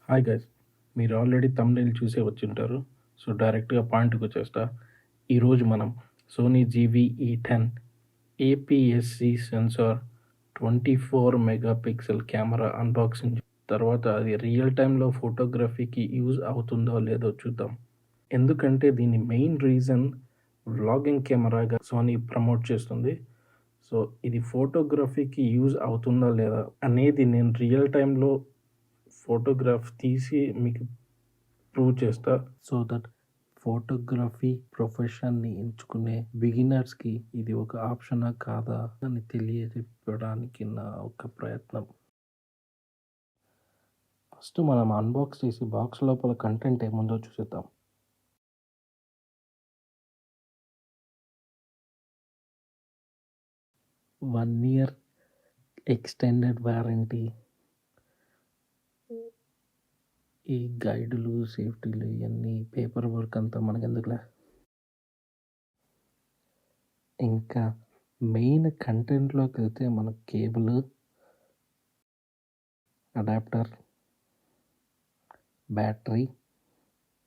Hi guys, మీరు already thumbnail చూసే వచ్చుంటారు. సో, డైరెక్ట్‌గా పాయింట్‌కొచ్చేస్తా. ఈరోజు మనం Sony ZV E10 APS-C sensor 24 megapixel camera unboxing, తర్వాత అది రియల్ టైమ్‌లో ఫోటోగ్రఫీకి యూజ్ అవుతుందో లేదో చూద్దాం. ఎందుకంటే దీని మెయిన్ రీజన్ వ్లాగింగ్ కెమెరాగా సోనీ ప్రమోట్ చేస్తుంది. సో, ఇది ఫోటోగ్రఫీకి యూజ్ అవుతుందా లేదా అనేది నేను రియల్ టైమ్‌లో ఫోటోగ్రాఫ్ తీసి మీకు ప్రూవ్ చేస్తా. సో దట్ ఫోటోగ్రఫీ ప్రొఫెషన్ని ఎంచుకునే బిగినర్స్కి ఇది ఒక ఆప్షనా కాదా అని తెలియజెప్పడానికి నా ఒక ప్రయత్నం. ఫస్ట్ మనం అన్బాక్స్ చేసి బాక్స్ లోపల కంటెంట్ ఏముందో చూసేద్దాం. వన్ ఇయర్ ఎక్స్టెండెడ్ వారంటీ, ఈ గైడులు, సేఫ్టీలు, ఇవన్నీ పేపర్ వర్క్ అంతా మనకెందుకులే. ఇంకా మెయిన్ కంటెంట్లోకి వెళ్తే మనకు కేబుల్, అడాప్టర్, బ్యాటరీ.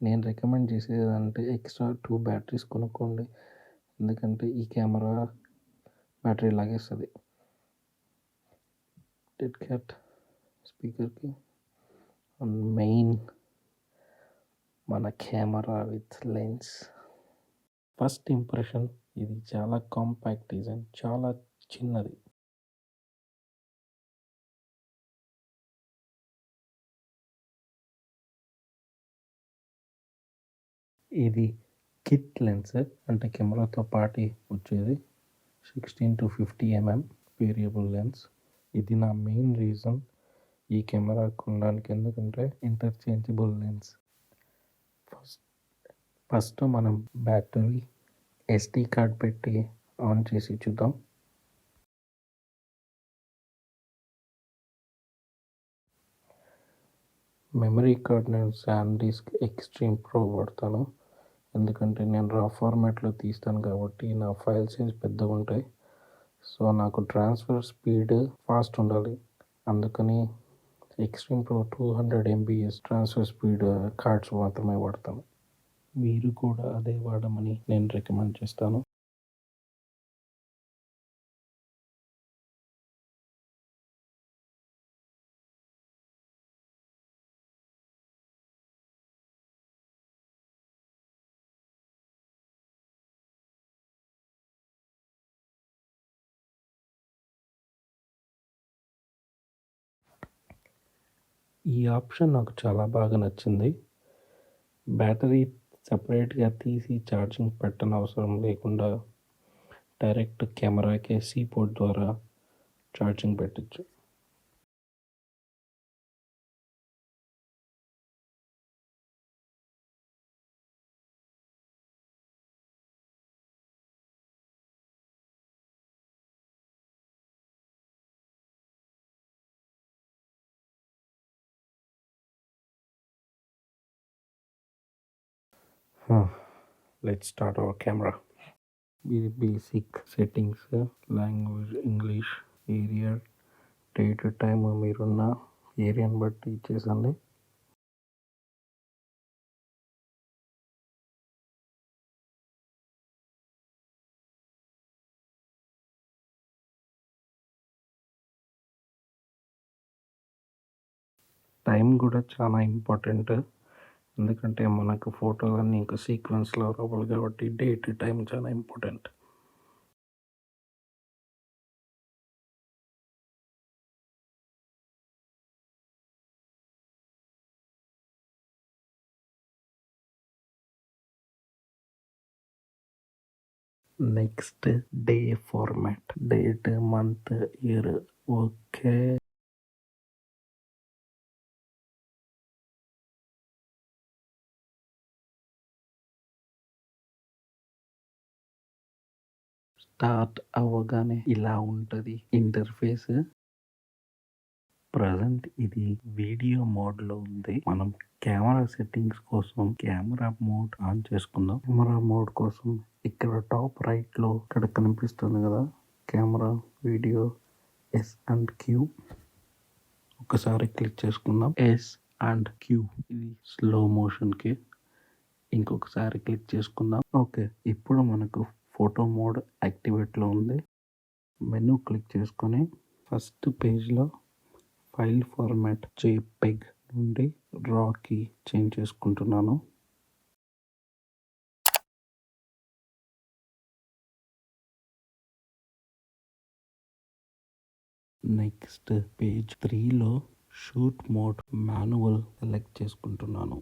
నేను రికమెండ్ చేసేదంటే ఎక్స్ట్రా 2 బ్యాటరీస్ కొనుక్కోండి, ఎందుకంటే ఈ కెమెరా బ్యాటరీ లాగేస్తుంది. డెడ్ క్యాట్ స్పీకర్కి మెయిన్ మన camera with lens. First impression, ఇది చాలా కాంపాక్ట్ డిజైన్, చాలా చిన్నది. ఇది కిట్ లెన్స్, అంటే కెమెరాతో పాటు వచ్చేది. 16 to 50 mm వేరియబుల్ లెన్స్. ఇది నా మెయిన్ రీజన్ ఈ కెమెరా కొనడానికి, ఎందుకంటే ఇంటర్చేంజబుల్ లెన్స్. ఫస్ట్ మనం బ్యాటరీ SD కార్డ్ పెట్టి ఆన్ చేసి చూద్దాం. మెమరీ కార్డ్ నేను SanDisk ఎక్స్ట్రీమ్ ప్రో వాడతాను, ఎందుకంటే నేను రా ఫార్మాట్లో తీస్తాను కాబట్టి నా ఫైల్ సైజ్ పెద్దగా ఉంటాయి. సో నాకు ట్రాన్స్ఫర్ స్పీడ్ ఫాస్ట్ ఉండాలి, అందుకని extreme pro 200 MBs transfer speed cards మాత్రమే వాడతాను. మీరు కూడా అదే వాడమని నేను రికమెండ్ చేస్తాను. ఈ ఆప్షన్ నాకు చాలా బాగా నచ్చింది. బ్యాటరీ సపరేట్గా తీసి ఛార్జింగ్ పెట్టనవసరం లేకుండా డైరెక్ట్ కెమెరాకే C పోర్ట్ ద్వారా ఛార్జింగ్ పెట్టచ్చు. Let's start our camera. ఇది basic settings, language English, area, date, time మీరున్న ఏరియాని బట్టి ఇచ్చేసండి. టైం కూడా చాలా ఇంపార్టెంట్, ఎందుకంటే మనకు ఫోటోలన్నీ ఇంకా సీక్వెన్స్లో రావాలి కాబట్టి డేట్, టైం చాలా important. Next day format, date, month, year. Okay, start అవ్వగానే ఇలా ఉంటుంది ఇంటర్ఫేస్. ప్రజెంట్ ఇది వీడియో మోడ్లో ఉంది. మనం కెమెరా సెట్టింగ్స్ కోసం కెమెరా మోడ్ ఆన్ చేసుకుందాం. కెమెరా మోడ్ కోసం ఇక్కడ టాప్ రైట్లో ఇక్కడ కనిపిస్తుంది కదా, camera, video, S and Q. ఒకసారి క్లిక్ చేసుకుందాం. S and Q. ఇది స్లో మోషన్కి. ఇంకొకసారి క్లిక్ చేసుకుందాం. ఓకే, ఇప్పుడు మనకు ఫోటో మోడ్ యాక్టివేట్లో ఉంది. మెనూ క్లిక్ చేసుకొని ఫస్ట్ పేజ్లో ఫైల్ ఫార్మాట్ JPEG నుండి రాకి చేంజ్ చేసుకుంటున్నాను. నెక్స్ట్ పేజ్ 3లో షూట్ మోడ్ మాన్యువల్ సెలెక్ట్ చేసుకుంటున్నాను.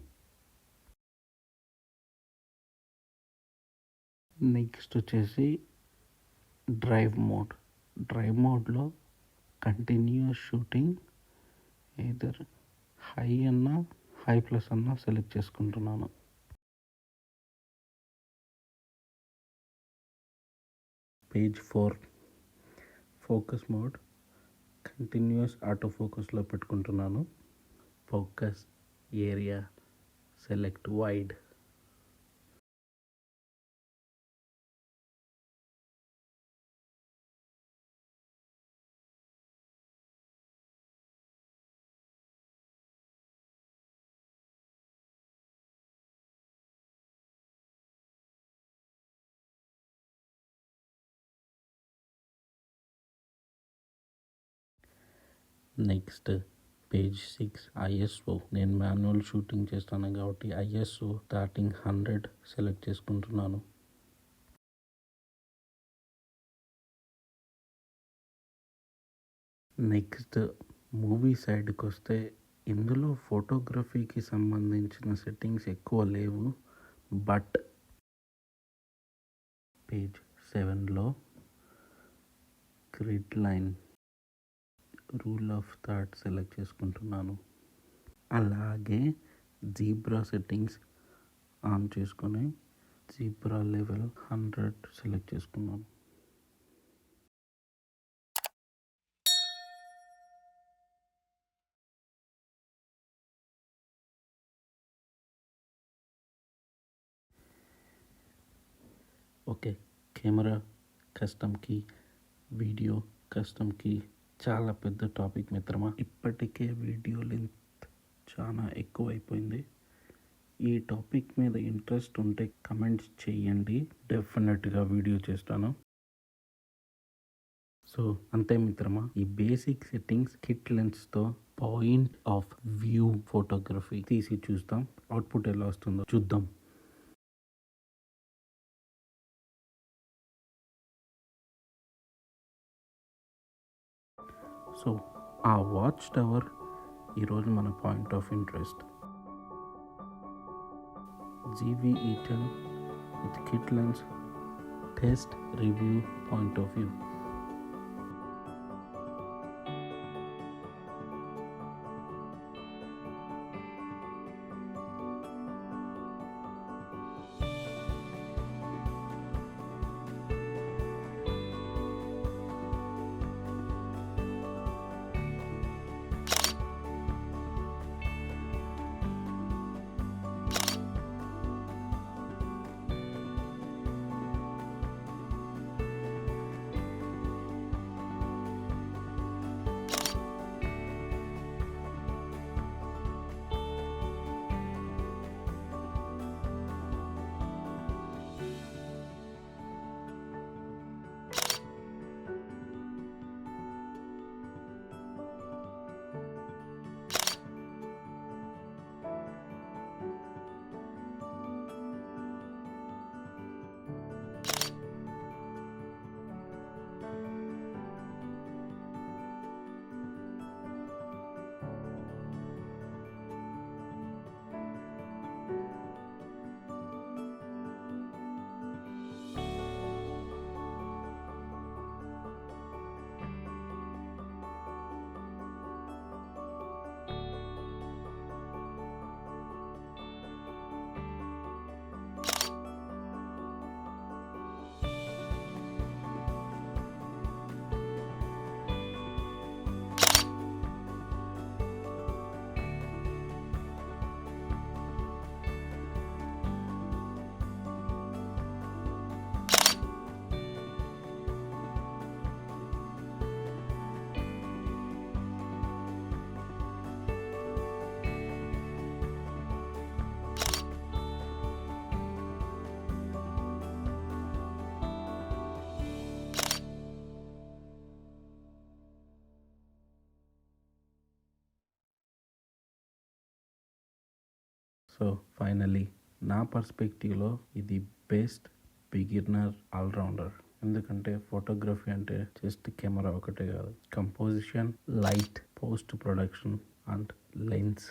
నెక్స్ట్ వచ్చేసి డ్రైవ్ మోడ్లో continuous shooting either high plus అన్నా సెలెక్ట్ చేసుకుంటున్నాను. Page 4 focus mode continuous auto ఫోకస్లో పెట్టుకుంటున్నాను. Focus area select wide. Next page 6 ISO. నేను మాన్యువల్ షూటింగ్ చేస్తాను కాబట్టి ISO స్టార్టింగ్ 100 సెలెక్ట్ చేసుకుంటున్నాను. నెక్స్ట్ మూవీ సైడ్కి వస్తే ఇందులో ఫోటోగ్రఫీకి సంబంధించిన సెట్టింగ్స్ ఎక్కువ లేవు. బట్ పేజ్ 7లో grid line rule of third select చేసుకుంటున్నాను. అలాగే జీబ్రా సెట్టింగ్స్ ఆన్ చేసుకొని జీబ్రా లెవెల్ 100 సెలెక్ట్ చేసుకున్నాను. ఓకే, కెమెరా కస్టమ్కి, వీడియో కస్టమ్కి చాలా పెద్ద టాపిక్ మిత్రమా. ఇప్పటికే వీడియో లెంత్ చాలా ఎక్కువైపోయింది. ఈ టాపిక్ మీద ఇంట్రెస్ట్ ఉంటే కమెంట్స్ చేయండి, డెఫినెట్గా వీడియో చేస్తాను. సో అంతే మిత్రమా, ఈ బేసిక్ సెట్టింగ్స్ కిట్ లెన్స్తో పాయింట్ ఆఫ్ వ్యూ ఫోటోగ్రఫీ తీసి చూస్తాం. అవుట్పుట్ ఎలా వస్తుందో చూద్దాం. సో ఆ వాచ్ టవర్ ఈరోజు మన point of interest. ZV E10 with kit lens test review point of view. So finally నా పర్స్పెక్టివ్లో ఇది బెస్ట్ బిగినర్ ఆల్రౌండర్. ఎందుకంటే ఫోటోగ్రఫీ అంటే జస్ట్ కెమెరా ఒకటే కాదు, composition, light, post production and lens